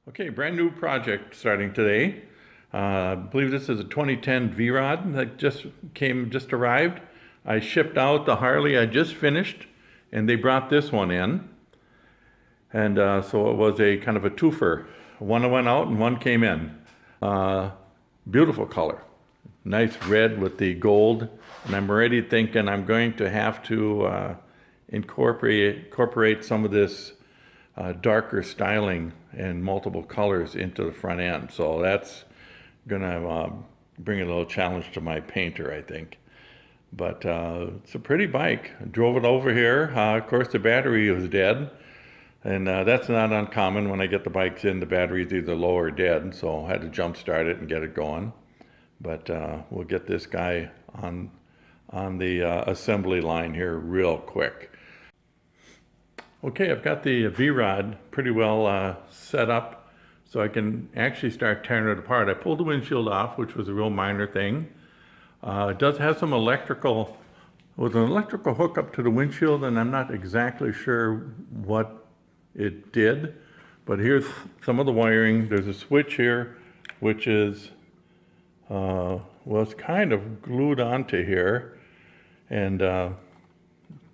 Okay, brand new project starting today. I believe this is a 2010 V-Rod that just arrived. I shipped out the Harley I just finished, and they brought this one in. And so it was a kind of a twofer. One went out and one came in. Beautiful color. Nice red with the gold. And I'm already thinking I'm going to have to incorporate some of this darker styling and multiple colors into the front end. So that's gonna bring a little challenge to my painter, I think. But it's a pretty bike. I drove it over here. Of course, the battery was dead. And that's not uncommon when I get the bikes in. The battery's either low or dead, so I had to jump start it and get it going. But we'll get this guy on the assembly line here real quick. Okay, I've got the V-Rod pretty well set up so I can actually start tearing it apart. I pulled the windshield off, which was a real minor thing. It does have some electrical, with an electrical hookup to the windshield, and I'm not exactly sure what it did, but here's some of the wiring. There's a switch here, which is, well, it's kind of glued onto here, and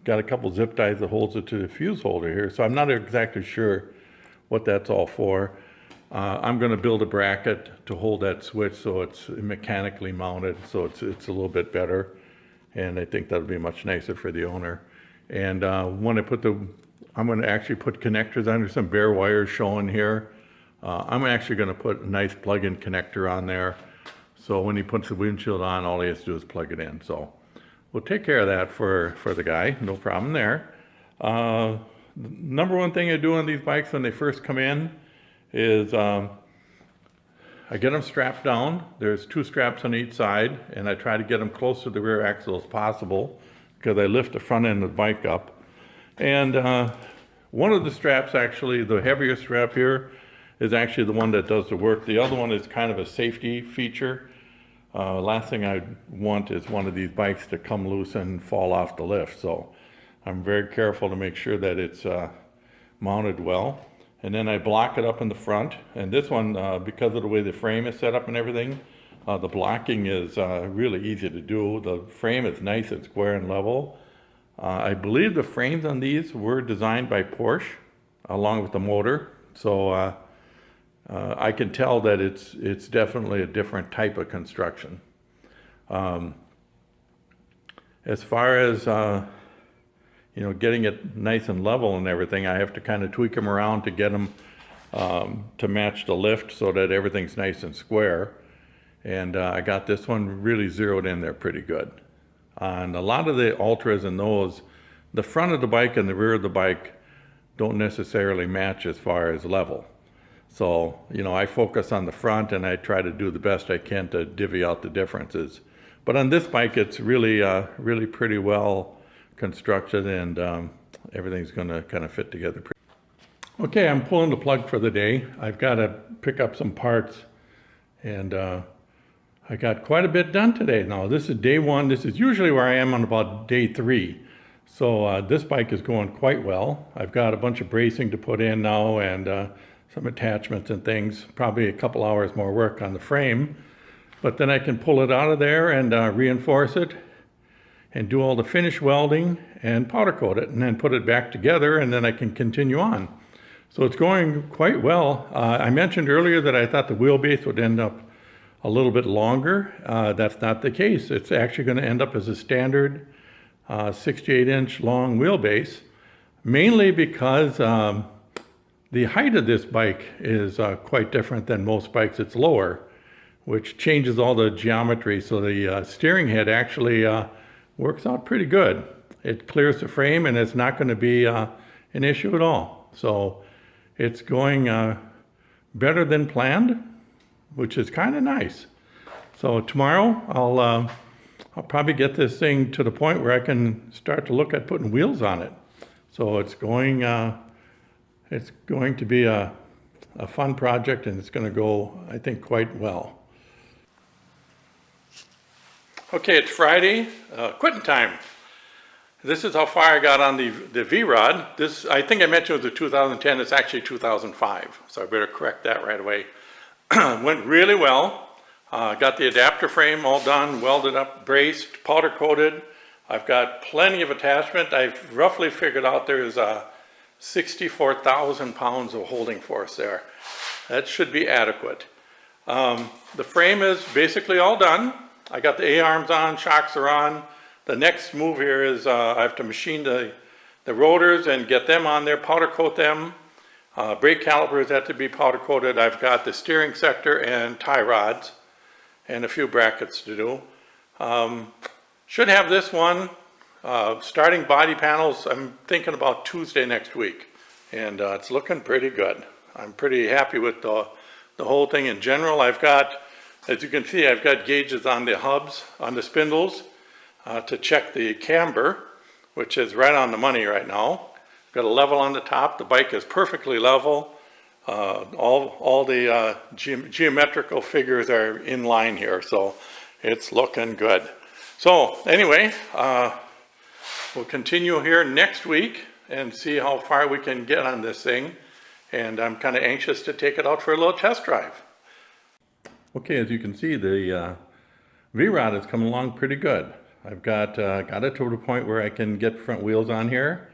got a couple zip ties that holds it to the fuse holder here, so I'm not exactly sure what that's all for. I'm going to build a bracket to hold that switch so it's mechanically mounted, so it's a little bit better, and I think that'll be much nicer for the owner. And when I put I'm going to actually put connectors under some bare wires showing here. I'm actually going to put a nice plug-in connector on there, so when he puts the windshield on, all he has to do is plug it in. So we'll take care of that for the guy, no problem there. Number one thing I do on these bikes when they first come in is I get them strapped down. There's two straps on each side, and I try to get them close to the rear axle as possible because I lift the front end of the bike up. And one of the straps, actually, the heavier strap here, is actually the one that does the work. The other one is kind of a safety feature. Last thing I want is one of these bikes to come loose and fall off the lift. So I'm very careful to make sure that it's mounted well. And then I block it up in the front. And this one, because of the way the frame is set up and everything, the blocking is really easy to do. The frame is nice and square and level. I believe the frames on these were designed by Porsche along with the motor. So I can tell that it's definitely a different type of construction. As far as getting it nice and level and everything, I have to kind of tweak them around to get them to match the lift so that everything's nice and square. And I got this one really zeroed in there pretty good. On a lot of the Ultras and those, the front of the bike and the rear of the bike don't necessarily match as far as level. So, I focus on the front and I try to do the best I can to divvy out the differences. But on this bike, it's really, really pretty well constructed, and everything's going to kind of fit together. Okay, I'm pulling the plug for the day. I've got to pick up some parts, and I got quite a bit done today. Now, this is day one. This is usually where I am on about day 3. So this bike is going quite well. I've got a bunch of bracing to put in now, and some attachments and things, probably a couple hours more work on the frame, but then I can pull it out of there and reinforce it and do all the finish welding and powder coat it and then put it back together, and then I can continue on. So it's going quite well. I mentioned earlier that I thought the wheelbase would end up a little bit longer. That's not the case. It's actually going to end up as a standard 68-inch long wheelbase, mainly because the height of this bike is quite different than most bikes. It's lower, which changes all the geometry. So the steering head actually works out pretty good. It clears the frame, and it's not going to be an issue at all. So it's going better than planned, which is kind of nice. So tomorrow I'll probably get this thing to the point where I can start to look at putting wheels on it. So it's going to be a fun project, and it's going to go, I think, quite well. Okay, it's Friday, quitting time. This is how far I got on the V-Rod. This, I think I mentioned, was a 2010, it's actually 2005, so I better correct that right away. Went really well. Got the adapter frame all done, welded up, braced, powder coated. I've got plenty of attachment. I've roughly figured out there's 64,000 pounds of holding force there. That should be adequate. The frame is basically all done. I got the A-arms on, shocks are on. The next move here is I have to machine the rotors and get them on there, powder coat them. Brake calipers have to be powder coated. I've got the steering sector and tie rods and a few brackets to do. Should have this one. Starting body panels, I'm thinking about Tuesday next week. And it's looking pretty good. I'm pretty happy with the whole thing in general. I've got, as you can see, I've got gauges on the hubs, on the spindles, to check the camber, which is right on the money right now. Got a level on the top. The bike is perfectly level. All the geometrical figures are in line here, so it's looking good. So anyway, we'll continue here next week and see how far we can get on this thing. And I'm kind of anxious to take it out for a little test drive. Okay, as you can see, the V-Rod is coming along pretty good. I've got it to the point where I can get front wheels on here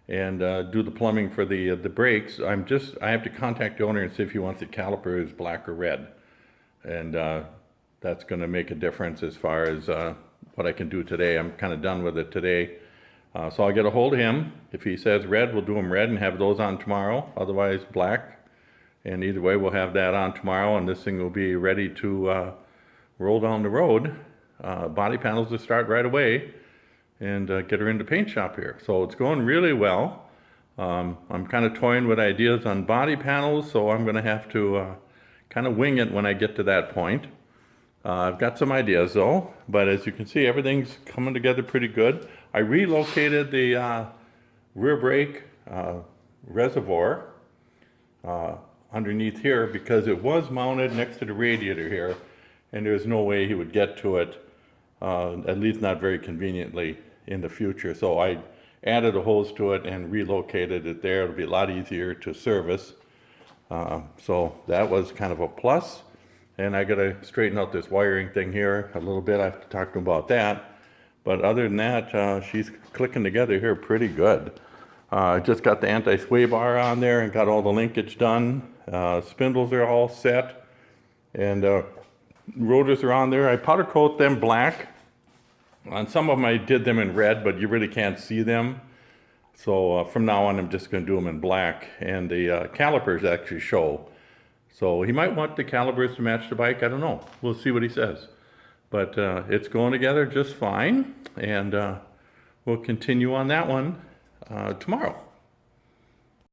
and do the plumbing for the brakes. I have to contact the owner and see if he wants the calipers black or red. And that's going to make a difference as far as what I can do today. I'm kind of done with it today. So I'll get a hold of him. If he says red, we'll do them red and have those on tomorrow. Otherwise black. And either way, we'll have that on tomorrow, and this thing will be ready to roll down the road. Body panels to start right away and get her into paint shop here. So it's going really well. I'm kind of toying with ideas on body panels, so I'm going to have to kind of wing it when I get to that point. I've got some ideas though, but as you can see, everything's coming together pretty good. I relocated the rear brake reservoir underneath here because it was mounted next to the radiator here, and there's no way he would get to it, at least not very conveniently in the future. So I added a hose to it and relocated it there. It'll be a lot easier to service. So that was kind of a plus. And I got to straighten out this wiring thing here a little bit. I have to talk to him about that. But other than that, she's clicking together here pretty good. I just got the anti-sway bar on there and got all the linkage done. Spindles are all set. And rotors are on there. I powder coat them black. On some of them I did them in red, but you really can't see them. So from now on I'm just going to do them in black. And the calipers actually show. So he might want the calipers to match the bike. I don't know. We'll see what he says. But it's going together just fine. And we'll continue on that one tomorrow.